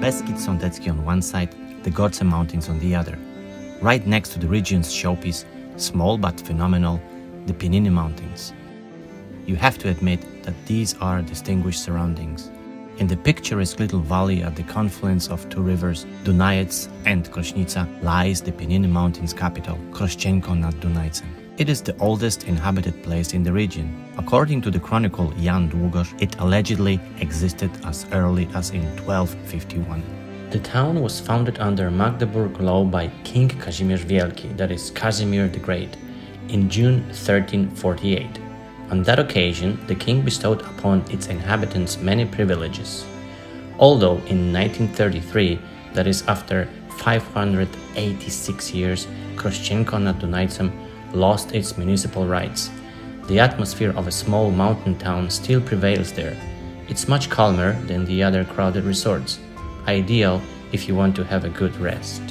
Beskid Sądecki on one side, the Gorce Mountains on the other. Right next to the region's showpiece, small but phenomenal, the Pieniny Mountains. You have to admit that these are distinguished surroundings. In the picturesque little valley at the confluence of two rivers, Dunajec and Krośnica, lies the Pieniny Mountains capital, Krościenko nad Dunajcem. It is the oldest inhabited place in the region. According to the chronicle Jan Długosz, it allegedly existed as early as in 1251. The town was founded under Magdeburg law by King Kazimierz Wielki, that is Casimir the Great, in June 1348. On that occasion, the king bestowed upon its inhabitants many privileges. Although in 1933, that is after 586 years, Krościenko nad Dunajcem lost its municipal rights. The atmosphere of a small mountain town still prevails there. It's much calmer than the other crowded resorts, ideal if you want to have a good rest.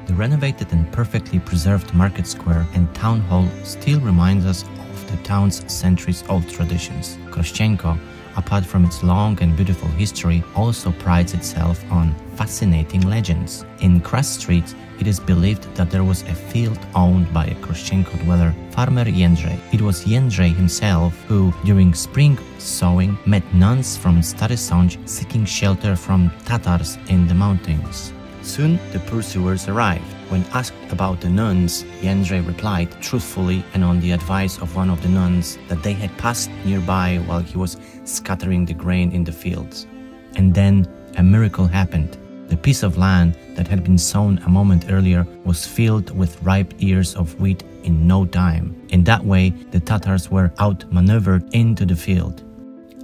The renovated and perfectly preserved market square and town hall still reminds us of the town's centuries-old traditions. Krościenko, apart from its long and beautiful history, also prides itself on fascinating legends. In Kras Street, it is believed that there was a field owned by a Krościenko dweller, farmer Jędrzej. It was Jędrzej himself who, during spring sowing, met nuns from Stary Sącz seeking shelter from Tatars in the mountains. Soon the pursuers arrived. When asked about the nuns, Jędrzej replied truthfully and on the advice of one of the nuns that they had passed nearby while he was scattering the grain in the fields. And then a miracle happened. The piece of land that had been sown a moment earlier was filled with ripe ears of wheat in no time. In that way, the Tatars were outmaneuvered into the field.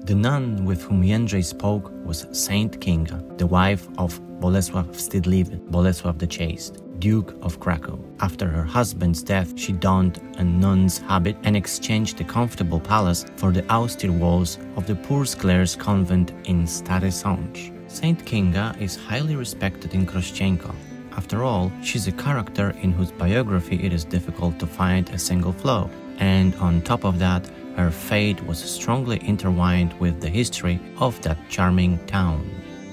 The nun with whom Jędrzej spoke was Saint Kinga, the wife of Bolesław Wstydliwy, Bolesław the Chaste, Duke of Krakow. After her husband's death, she donned a nun's habit and exchanged the comfortable palace for the austere walls of the Poor Clares convent in Stary Sącz. Saint Kinga is highly respected in Krościenko. After all, she's a character in whose biography it is difficult to find a single flaw. And on top of that, her fate was strongly intertwined with the history of that charming town.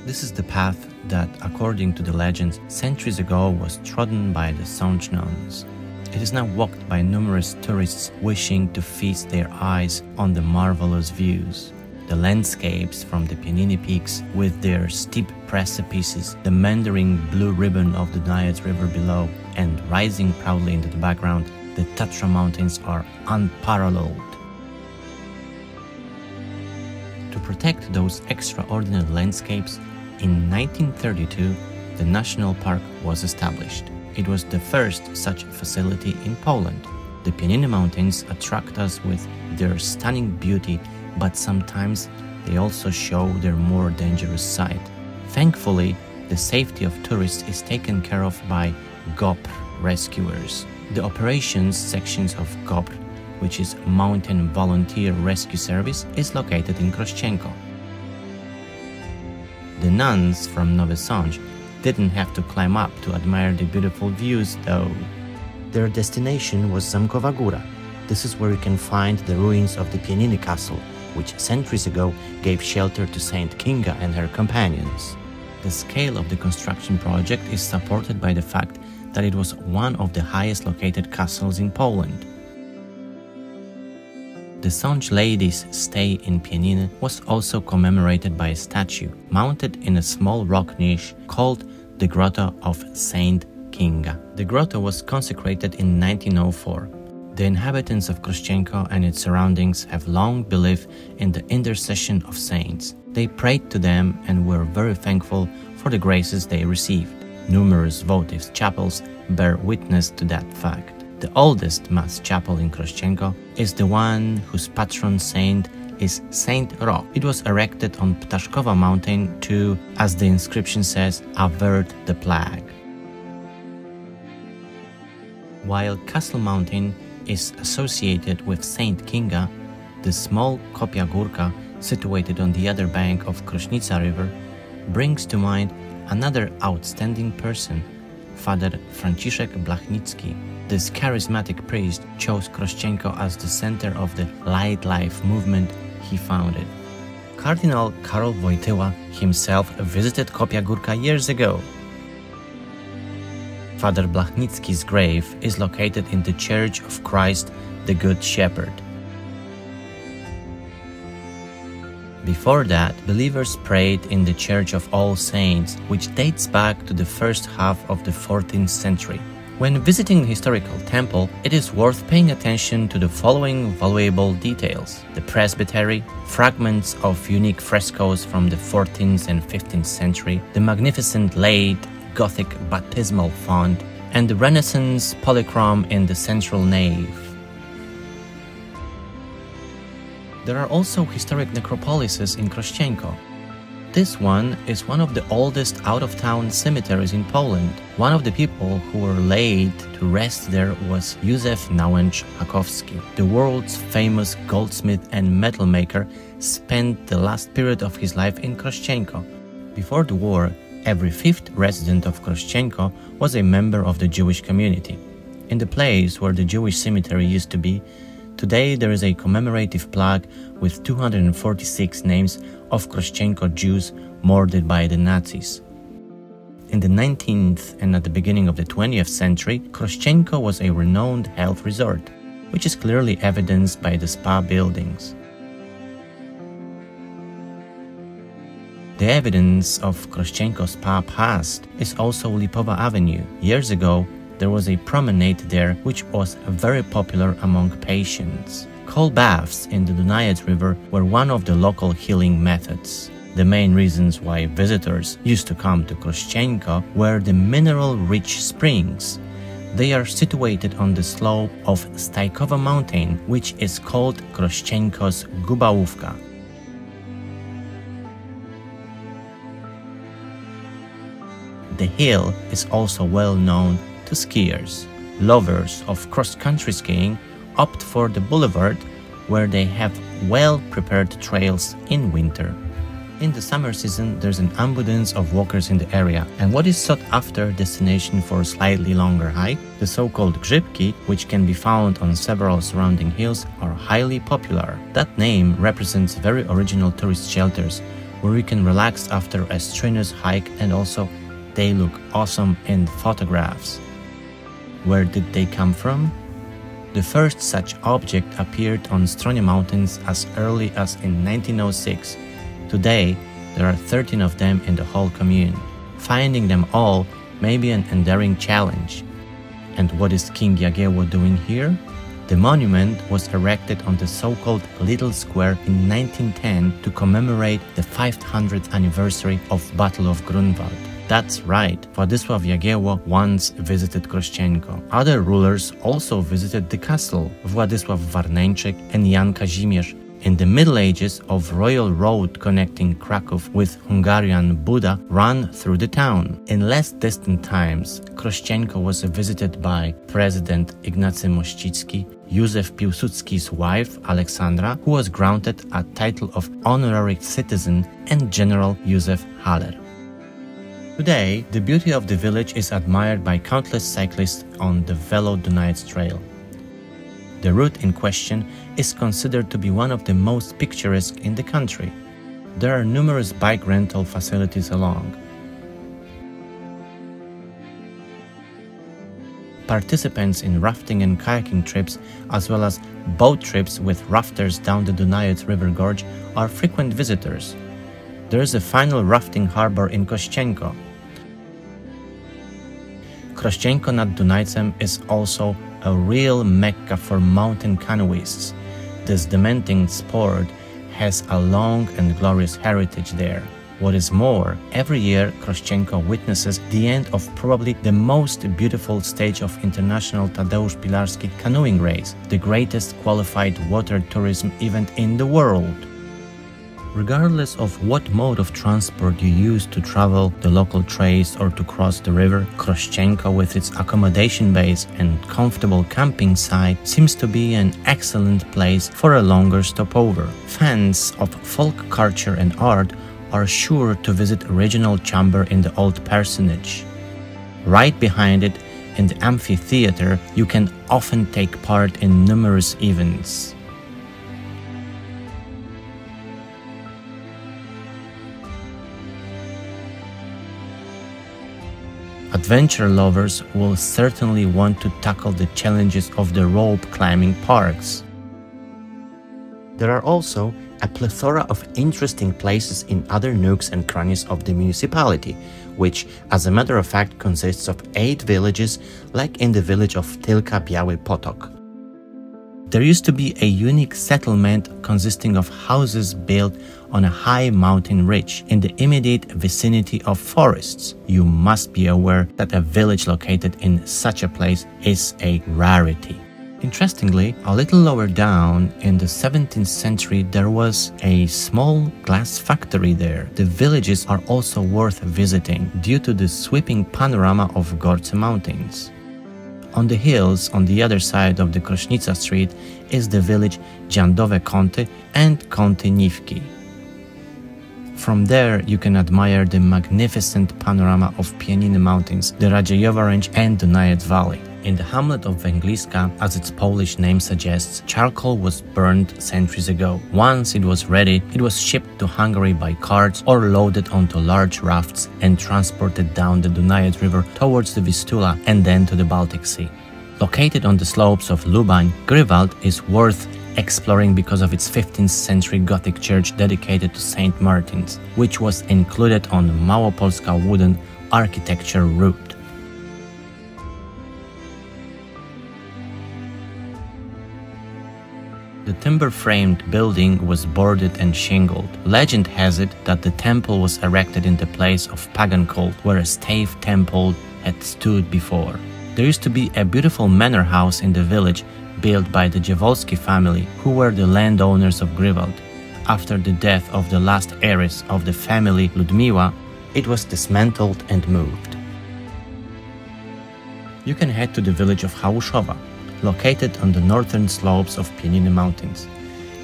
This is the path that, according to the legends, centuries ago was trodden by the Sącz nuns. It is now walked by numerous tourists wishing to feast their eyes on the marvelous views. The landscapes from the Pieniny peaks with their steep precipices, the meandering blue ribbon of the Dunajec river below, and rising proudly into the background, the Tatra mountains are unparalleled. To protect those extraordinary landscapes, in 1932, the National Park was established. It was the first such facility in Poland. The Pieniny Mountains attract us with their stunning beauty, but sometimes they also show their more dangerous side. Thankfully, the safety of tourists is taken care of by GOPR rescuers. The operations sections of GOPR, which is Mountain Volunteer Rescue Service, is located in Krościenko. The nuns from Nowy Sącz didn't have to climb up to admire the beautiful views though. Their destination was Zamkowa Góra. This is where you can find the ruins of the Pieniny Castle, which centuries ago gave shelter to Saint Kinga and her companions. The scale of the construction project is supported by the fact that it was one of the highest located castles in Poland. The Sącz ladies' stay in Pieniny was also commemorated by a statue mounted in a small rock niche called the Grotto of Saint Kinga. The grotto was consecrated in 1904. The inhabitants of Krościenko and its surroundings have long believed in the intercession of saints. They prayed to them and were very thankful for the graces they received. Numerous votive chapels bear witness to that fact. The oldest Mass chapel in Krościenko is the one whose patron saint is Saint Rok. It was erected on Ptaszkowa mountain to, as the inscription says, avert the plague. While Castle Mountain is associated with Saint Kinga, the small Kopia Górka, situated on the other bank of Krośnica River, brings to mind another outstanding person, Father Franciszek Blachnicki. This charismatic priest chose Krościenko as the center of the Light Life movement he founded. Cardinal Karol Wojtyła himself visited Kopia Górka years ago. Father Blachnicki's grave is located in the Church of Christ the Good Shepherd. Before that, believers prayed in the Church of All Saints, which dates back to the first half of the 14th century. When visiting the historical temple, it is worth paying attention to the following valuable details: the presbytery, fragments of unique frescoes from the 14th and 15th century, the magnificent late Gothic baptismal font, and the Renaissance polychrome in the central nave. There are also historic necropolises in Krościenko. This one is one of the oldest out-of-town cemeteries in Poland. One of the people who were laid to rest there was Józef Nałęcz-Hakowski. The world's famous goldsmith and metal maker spent the last period of his life in Krościenko. Before the war, every fifth resident of Krościenko was a member of the Jewish community. In the place where the Jewish cemetery used to be, today there is a commemorative plaque with 246 names of Krościenko Jews murdered by the Nazis. In the 19th and at the beginning of the 20th century, Krościenko was a renowned health resort, which is clearly evidenced by the spa buildings. The evidence of Krościenko's spa past is also Lipowa Avenue. Years ago, there was a promenade there which was very popular among patients. Cold baths in the Dunajec River were one of the local healing methods. The main reasons why visitors used to come to Krościenko were the mineral-rich springs. They are situated on the slope of Stajkowa mountain, which is called Krościenko's Gubałówka. The hill is also well known to skiers. Lovers of cross-country skiing opt for the boulevard, where they have well-prepared trails in winter. In the summer season, there's an abundance of walkers in the area, and what is sought-after destination for a slightly longer hike, the so-called grzybki, which can be found on several surrounding hills, are highly popular. That name represents very original tourist shelters, where you can relax after a strenuous hike, and also they look awesome in photographs. Where did they come from? The first such object appeared on Stronie Mountains as early as in 1906. Today, there are 13 of them in the whole commune. Finding them all may be an enduring challenge. And what is King Jagiełło doing here? The monument was erected on the so-called Little Square in 1910 to commemorate the 500th anniversary of Battle of Grunwald. That's right, Władysław Jagiełło once visited Krościenko. Other rulers also visited the castle, Władysław Warneńczyk and Jan Kazimierz. In the Middle Ages, a royal road connecting Kraków with Hungarian Buda ran through the town. In less distant times, Krościenko was visited by President Ignacy Mościcki, Józef Piłsudski's wife Aleksandra, who was granted a title of honorary citizen, and General Józef Haller. Today, the beauty of the village is admired by countless cyclists on the Velo Dunajec Trail. The route in question is considered to be one of the most picturesque in the country. There are numerous bike rental facilities along. Participants in rafting and kayaking trips, as well as boat trips with rafters down the Dunajec River Gorge, are frequent visitors. There is a final rafting harbor in Krościenko. Krościenko nad Dunajcem is also a real mecca for mountain canoeists. This demanding sport has a long and glorious heritage there. What is more, every year Krościenko witnesses the end of probably the most beautiful stage of International Tadeusz Pilarski canoeing race, the greatest qualified water tourism event in the world. Regardless of what mode of transport you use to travel the local trails or to cross the river, Krościenko with its accommodation base and comfortable camping site seems to be an excellent place for a longer stopover. Fans of folk culture and art are sure to visit regional chamber in the old parsonage. Right behind it, in the amphitheater, you can often take part in numerous events. Adventure lovers will certainly want to tackle the challenges of the rope climbing parks. There are also a plethora of interesting places in other nooks and crannies of the municipality, which, as a matter of fact, consists of 8 villages, like in the village of Tylka Biały Potok. There used to be a unique settlement consisting of houses built on a high mountain ridge in the immediate vicinity of forests. You must be aware that a village located in such a place is a rarity. Interestingly, a little lower down in the 17th century there was a small glass factory there. The villages are also worth visiting due to the sweeping panorama of Gorce Mountains. On the hills on the other side of the Krośnica Street is the village Dziandowe Kąty and Kąty Niwki. From there you can admire the magnificent panorama of Pieniny Mountains, the Radziejowa Range and Dunajec Valley. In the hamlet of Węgliska, as its Polish name suggests, charcoal was burned centuries ago. Once it was ready, it was shipped to Hungary by carts or loaded onto large rafts and transported down the Dunajec River towards the Vistula and then to the Baltic Sea. Located on the slopes of Lubań, Grywald is worth exploring because of its 15th century Gothic church dedicated to Saint Martin's, which was included on Małopolska wooden architecture route. The timber-framed building was boarded and shingled. Legend has it that the temple was erected in the place of pagan cult where a stave temple had stood before. There used to be a beautiful manor house in the village built by the Dziewolski family, who were the landowners of Grywald. After the death of the last heiress of the family, Ludmiła, it was dismantled and moved. You can head to the village of Hałuszowa, located on the northern slopes of Pieniny Mountains,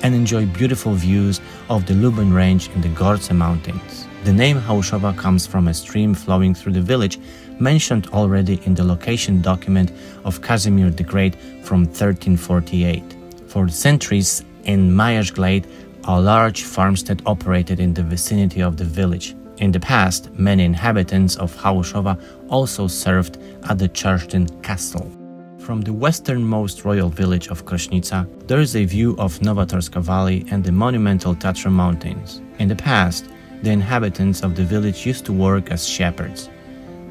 and enjoy beautiful views of the Lubań Range in the Gorce Mountains. The name Hałuszowa comes from a stream flowing through the village, mentioned already in the location document of Casimir the Great from 1348. For centuries, in Majerzglade, a large farmstead operated in the vicinity of the village. In the past, many inhabitants of Hałuszowa also served at the Czarszyn Castle. From the westernmost royal village of Krośnica, there is a view of Nowatorska Valley and the monumental Tatra Mountains. In the past, the inhabitants of the village used to work as shepherds.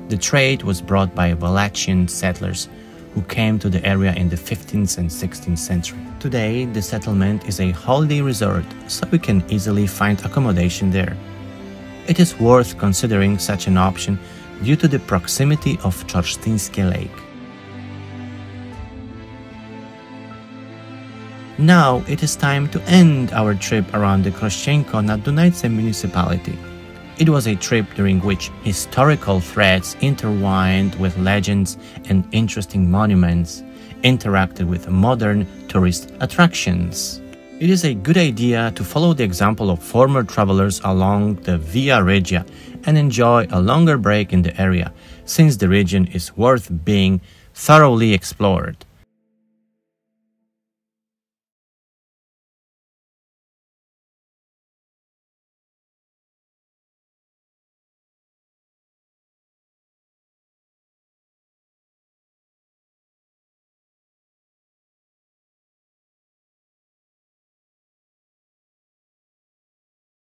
The trade was brought by Wallachian settlers who came to the area in the 15th and 16th century. Today, the settlement is a holiday resort, so we can easily find accommodation there. It is worth considering such an option due to the proximity of Czorsztyńskie Lake. Now it is time to end our trip around the Krościenko nad Dunajcem municipality. It was a trip during which historical threads intertwined with legends and interesting monuments interacted with modern tourist attractions. It is a good idea to follow the example of former travelers along the Via Regia and enjoy a longer break in the area, since the region is worth being thoroughly explored.